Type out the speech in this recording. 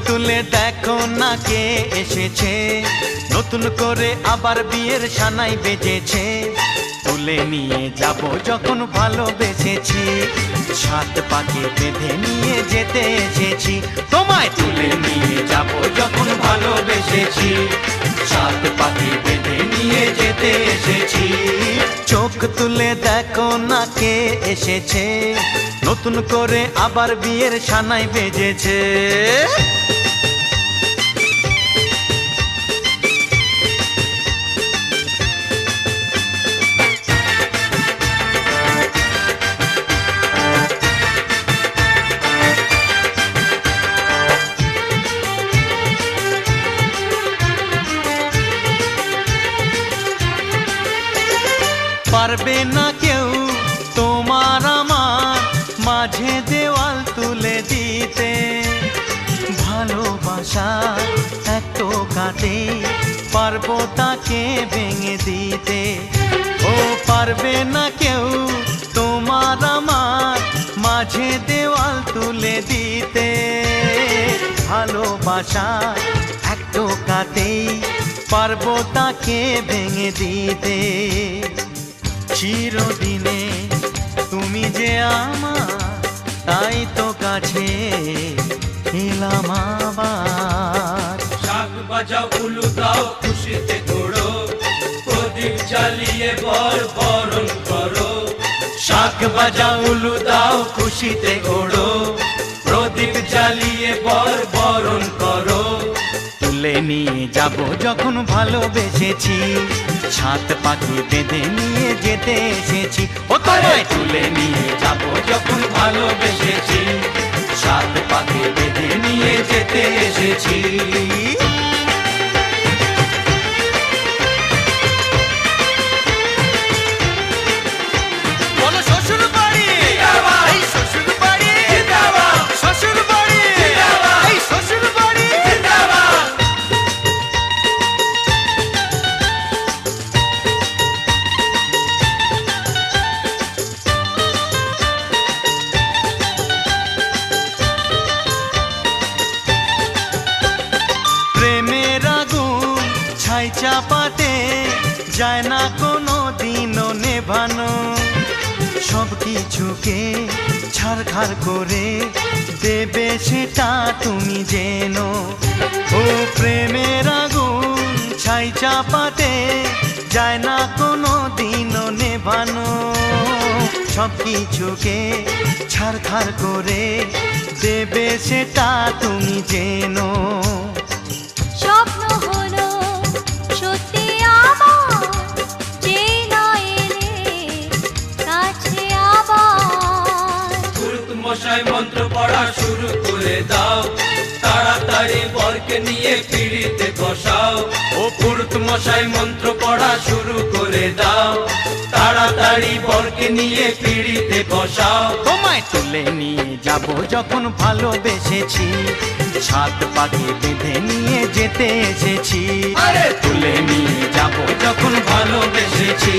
তুলে দেখো না কে এসেছে, নতুন করে আবার বিয়ের সানাই বেজেছে। তুলে নিয়ে যাব যখন ভালোবেসেছি, সাত পাকে বেঁধে নিয়ে যেতে এসেছি। তোমায় তুলে নিয়ে যাব যখন ভালোবেসেছি, সাত পাকে বেঁধে নিয়ে যেতে এসেছি। চোখ তুলে দেখো না কে এসেছে, নতুন করে আবার বিয়ের সানাই বেজেছে। পারবে না কেউ তোমার আমার মাঝে দেওয়াল তুলে দিতে, ভালোবাসা এত কাটে পারবো তাকে ভেঙে দিতে। ও পারবে না কেউ তোমার আমার মাঝে দেওয়াল তুলে দিতে, ভালোবাসা এত কাটে পারবো তাকে ভেঙে দিতে। চিরদিনে তুমি যে আমার, তাই তো কাছে এলাম আবার। শাক বাজাও উলু দাও খুশিতে ঘোড়ো, প্রদীপ জ্বালিয়ে বর বরণ করো। শাক বাজাও উলু দাও খুশিতে ওড়ো, প্রদীপ জ্বালিয়ে বর বরণ করো। তুলে নিয়ে যাব যখন ভালোবেসেছি, সাত পাখি বেঁধে নিয়ে যেতে এসেছি। ও তোমায় তুলে নিয়ে যাব যখন ভালোবেসেছি, সাত পাকে বেঁধে নিয়ে যেতে এসেছি। বলো শ্বশুর বাড়ি, এই শ্বশুর বাড়ি, শ্বশুর বাড়ি, এই শ্বশুর বাড়ি। প্রেমের আগুন ছাই চাপাতে যায় না কোনো দিনও নেভানো, সব কিছুকে ছারখার করে দেবে সেটা তুমি জেনো। ও প্রেমের আগুন ছাই চাপাতে যায় না কোনো দিনও নেভানো, সব কিছুকে ছারখার করে দেবে সেটা তুমি জেনো। স্বপ্ন হলো সত্যি আমার, যে না এলে কাছে আবার। পুরুত মশাই মন্ত্র পড়া শুরু করে দাও, তাড়াতাড়ি বরকে নিয়ে পিড়িতে বসাও। ও পুরুত মশাই মন্ত্র পড়া শুরু করে দাও, তাড়াতাড়ি বরকে নিয়ে পিড়িতে বসাও। তোমায় তুলে নিয়ে যাব যখন ভালোবেসেছি, সাত পাকে বেঁধে নিয়ে যেতে এসেছি। তুলে নিয়ে যাব যখন ভালোবেসেছি,